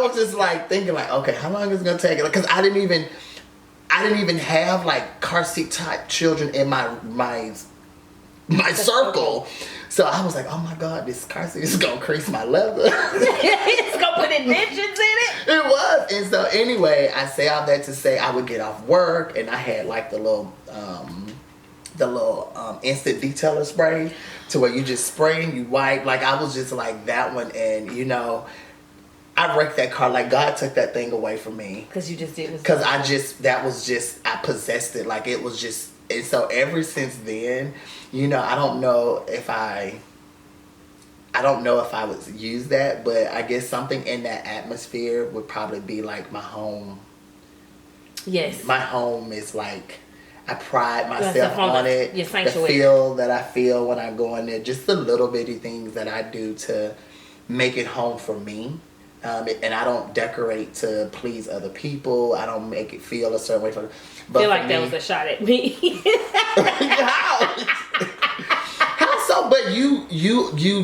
was just like thinking like, okay, how long is it gonna take? Because I didn't even have like car seat type children in my circle. So I was like, oh my God, this car seat is gonna crease my leather. It's gonna put indentions in it. It was. And so anyway, I say all that to say I would get off work and I had like the little instant detailer spray to where you just spray and you wipe. Like I was just like that one, and you know, I wrecked that car. Like God took that thing away from me. Because you just did. Because I possessed it. Like it was just, and so ever since then, you know, I don't know if I would use that, but I guess something in that atmosphere would probably be like my home. Yes. My home is like, I pride myself on it. Your the sanctuary. feel that I feel when I go in there, just the little bitty things that I do to make it home for me. And I don't decorate to please other people. I don't make it feel a certain way. But I feel like that was a shot at me. How so? But you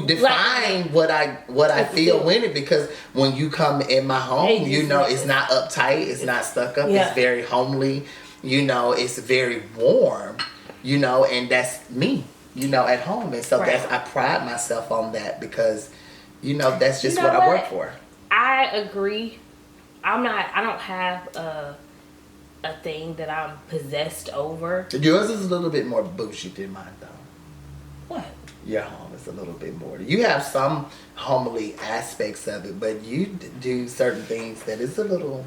define what I feel in it, because when you come in my home, you know it's not uptight, it's not stuck up, it's very homely. You know, it's very warm. You know, and that's me. You know, at home, and so I pride myself on that because, you know, that's just what I work for. I agree. I don't have a thing that I'm possessed over. Yours is a little bit more bougie than mine, though. What? Your home is a little bit more. You have some homely aspects of it, but you do certain things that it's a little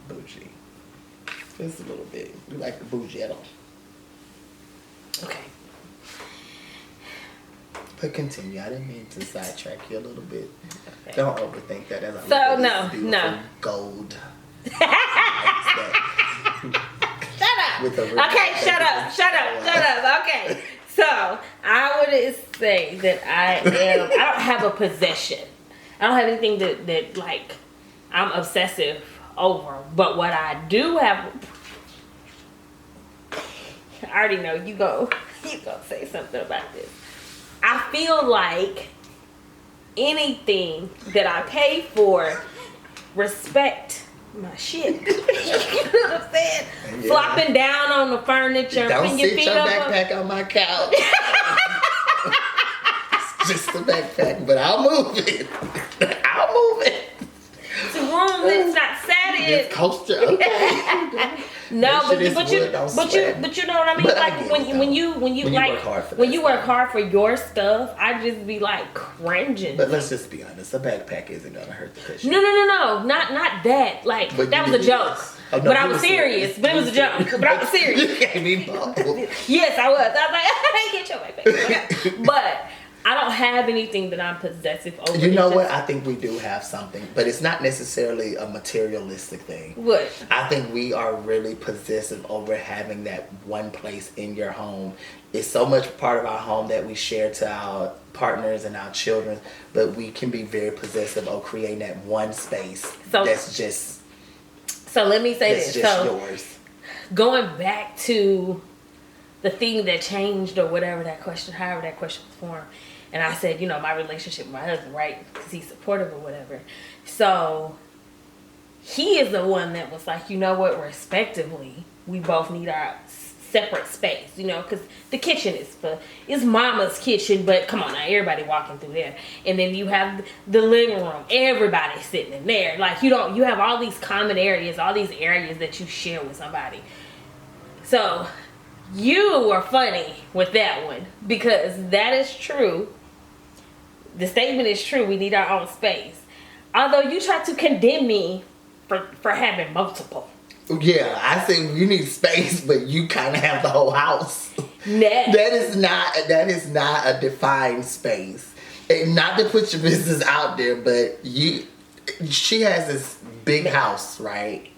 bougie. It's a little bit. You like the bougie. Okay. But continue. I didn't mean to sidetrack you a little bit. Okay. Don't overthink that. As So no. Gold. Shut up. Okay, shut up. Okay. So I would say that I don't have a possession. I don't have anything that like I'm obsessive over. But what I do have, I already know you go say something about this. I feel like anything that I pay for, respect my shit. You know what I'm saying? Yeah. Flopping down on the furniture, putting your feet up. Don't sit your backpack on my couch. It's just a backpack, but I'll move it. It's a room that's not sat in. It's coaster. Okay. No, but you know what I mean. But like when you like when you work hard for your stuff, I just be like cringing. But let's just be honest, a backpack isn't gonna hurt the cushion. No, not that. Like but that was a joke. Oh, no, but I was serious. But it was a joke. But I was serious. You gave me both. Yes, I was. I was like, I didn't get your backpack. Okay. But I don't have anything that I'm possessive over. You know what? I think we do have something, but it's not necessarily a materialistic thing. What? I think we are really possessive over having that one place in your home. It's so much part of our home that we share to our partners and our children, but we can be very possessive of creating that one space that's just. So let me say this. Just yours. Going back to the thing that changed or whatever that question, however that question was formed. And I said, you know, my relationship with my husband, right? Because he's supportive or whatever. So he is the one that was like, you know what, respectively, we both need our separate space, you know, because the kitchen is mama's kitchen, but come on now, everybody walking through there. And then you have the living room, everybody sitting in there. Like you have all these common areas, all these areas that you share with somebody. So you were funny with that one because that is true. The statement is true. We need our own space. Although you try to condemn me for having multiple. Yeah, I say you need space, but you kind of have the whole house. That is not a defined space. And not to put your business out there, but she has this big house, right?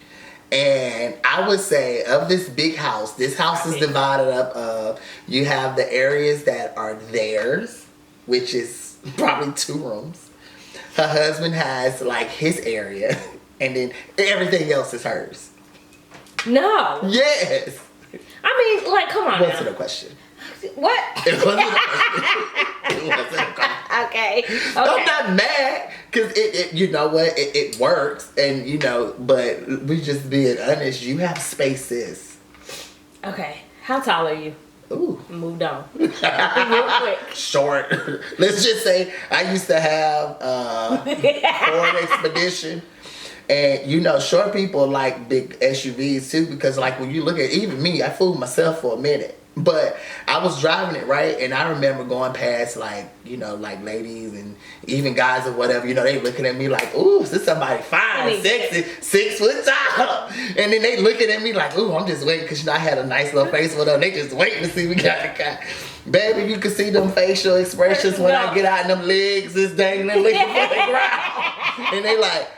And I would say of this big house, this house is divided up. You have the areas that are theirs, which is probably 2 rooms. Her husband has like his area, and then everything else is hers. No. Yes. I mean, like, come on. What's the question? What? It wasn't a question. It what's in the car. Okay. I'm not mad because it you know what, it works, and you know, but we just being honest. You have spaces. Okay. How tall are you? Ooh. Moved on. Real quick. Short. Let's just say I used to have Ford Expedition. And you know, short people like big SUVs too, because like when you look at even me, I fooled myself for a minute. But I was driving it, right? And I remember going past like, you know, like ladies and even guys or whatever, you know, they looking at me like, ooh, is this somebody fine, sexy, 6 foot tall? And then they looking at me like, ooh, I'm just waiting, because you know I had a nice little face with them. They just waiting to see me got the car. Baby, you can see them facial expressions when I get out and them legs is dangling looking for the ground. And they like,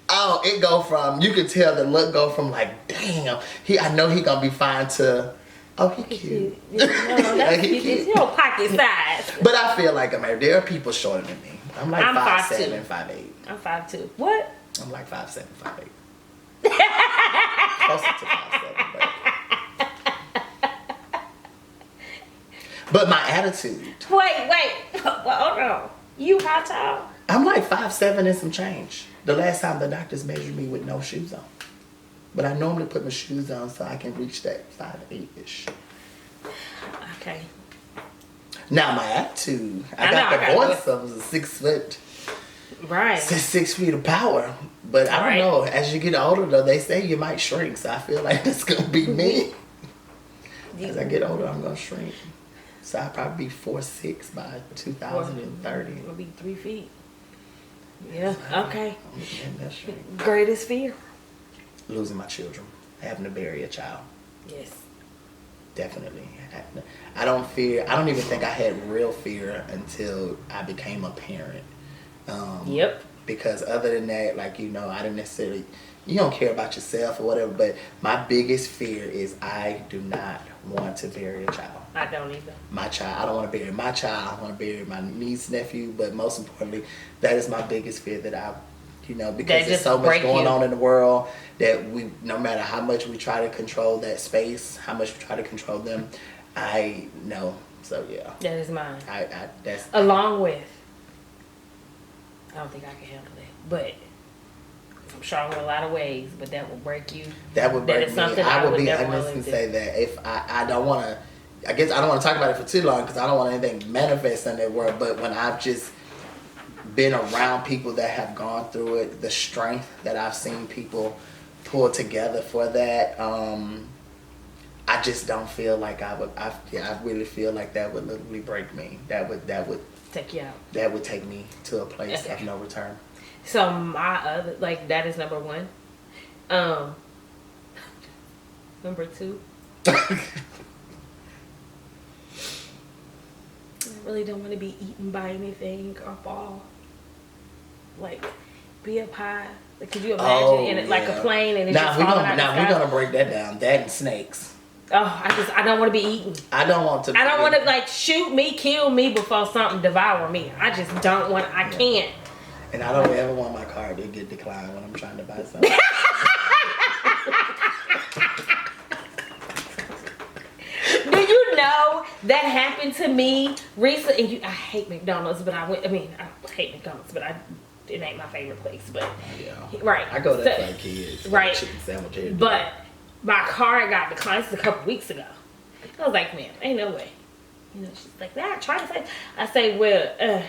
oh, it go from, you could tell the look go from like, damn, I know he gonna be fine to, oh, he cute. No, that's cute. You know, pocket size. But I feel like there are people shorter than me. I'm like 5'7", 5'8". I'm 5'2". What? I'm like 5'7", 5'8". Closer to 5'7", but my attitude. Wait. Hold on. You how tall? I'm like 5'7" and some change. The last time the doctors measured me with no shoes on. But I normally put my shoes on so I can reach that 5'8"-ish. Okay. Now my attitude, I got the voice of a 6 foot. Right. 6 feet of power. But I don't know. As you get older though, they say you might shrink. So I feel like that's gonna be me. As I get older, I'm gonna shrink. So I'll probably be 4'6" by 2030. It'll be 3 feet. Yeah. Okay. That's Greatest fear? Losing my children. Having to bury a child. Yes. Definitely. I don't even think I had real fear until I became a parent. Yep. Because other than that, like, you know, I didn't necessarily, you don't care about yourself or whatever, but my biggest fear is I do not want to bury a child. I don't either. My child. I don't want to bury my child. I want to bury my niece, nephew, but most importantly, that is my biggest fear because there's so much going on in the world that no matter how much we try to control that space, how much we try to control them, I know. So yeah. That is mine. That's along with, I don't think I can handle it, but I'm strong in a lot of ways, but that will break you. That would break me. I would be never honest and say that if I don't want to, I guess I don't want to talk about it for too long because I don't want anything manifest in that world, but when I've just been around people that have gone through it, the strength that I've seen people pull together for that, I just don't feel like I would. I really feel like that would literally break me. That would take you out. That would take me to a place of no return. So my other, like, that is number one. Number two. I really don't want to be eaten by anything or fall. Like, be up high. Like, could you imagine in it, like a plane and it's just falling out of the sky? Now we're gonna break that down. That and snakes. Oh, I don't want to be eaten. I don't want to. I don't want to, like, shoot me, kill me before something devour me. I just don't want. I can't. And I don't ever want my card to get declined when I'm trying to buy something. Do you know that happened to me recently? I hate McDonald's, but I hate McDonald's, but it ain't my favorite place. But right, I go there for the kids. Right, chicken sandwich here. But my card got declined a couple weeks ago. I was like, man, ain't no way. You know, she's like, nah, try to say. I say, well, and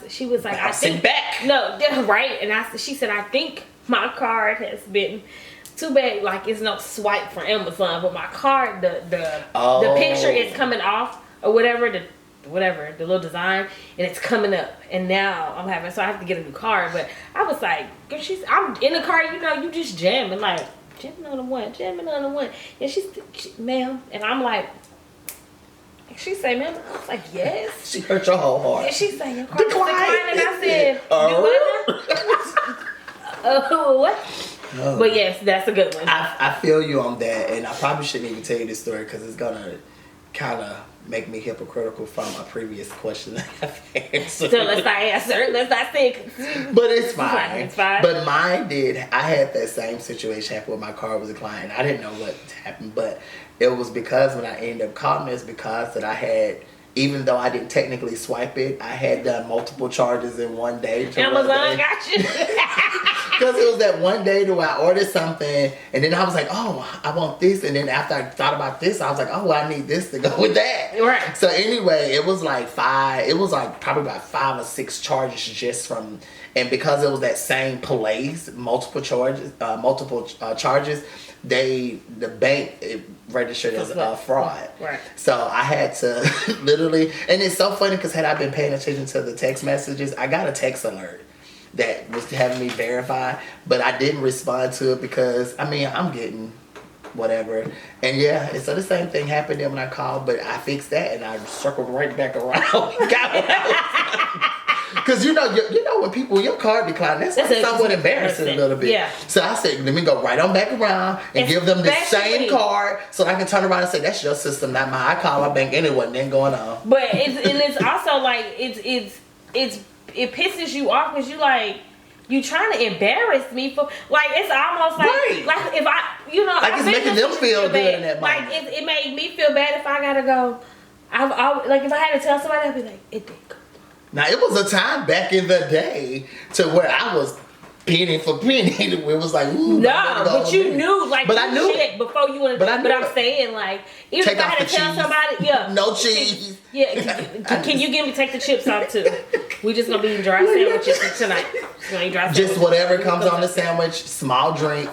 she was like, I think back. No, right. And she said, I think my card has been too bad. Like, it's no swipe for Amazon, but my card, the picture is coming off or whatever, the little design, and it's coming up. And now so I have to get a new card. But I was like, I'm in the car, you know, you just jamming on the one. And she's, ma'am, and I'm like. She said, ma'am, I was like, yes. She hurt your whole heart. And she said, your card is declined. And I said, what? No. But yes, that's a good one. I feel you on that, and I probably shouldn't even tell you this story because it's gonna kind of make me hypocritical from a previous question that I've answered. So let's not answer. Let's not think. But it's fine. It's fine. But mine did. I had that same situation happen where my car was declined. I didn't know what happened, but it was because when I ended up calling, it's because that I had even though I didn't technically swipe it, I had done multiple charges in one day. Amazon got you. Because it was that one day where I ordered something, and then I was like, oh, I want this. And then after I thought about this, I was like, oh, well, I need this to go with that. Right. So anyway, it was like probably about 5 or 6 charges just from, and because it was that same place, multiple charges, the bank registered as a fraud. Right. So I had to literally, and it's so funny because had I been paying attention to the text messages, I got a text alert that was having me verify, but I didn't respond to it because, I mean, I'm getting whatever. And yeah, and so the same thing happened then when I called, but I fixed that and I circled right back around. Because you know when your card declined, that's somewhat embarrassing a little bit. Yeah. So I said, let me go right on back around and give them the same card so I can turn around and say, that's your system, not mine. I called my bank anyway, and then going on. But it's also like it pisses you off because you trying to embarrass me for, like, it's almost like right. like if I like it's making them feel good in that moment. Like it made me feel bad if I gotta go. Like if I had to tell somebody, I'd be like, it did go. Now, it was a time back in the day to where I was penny for penny. It was like, ooh. No, but you knew, like, but I knew shit before you wanted to. But I'm saying, like, even if I had to tell somebody, yeah. No cheese. Yeah, can you take the chips off too? We just gonna be eating dry sandwiches tonight. Just whatever comes on the sandwich, small drink,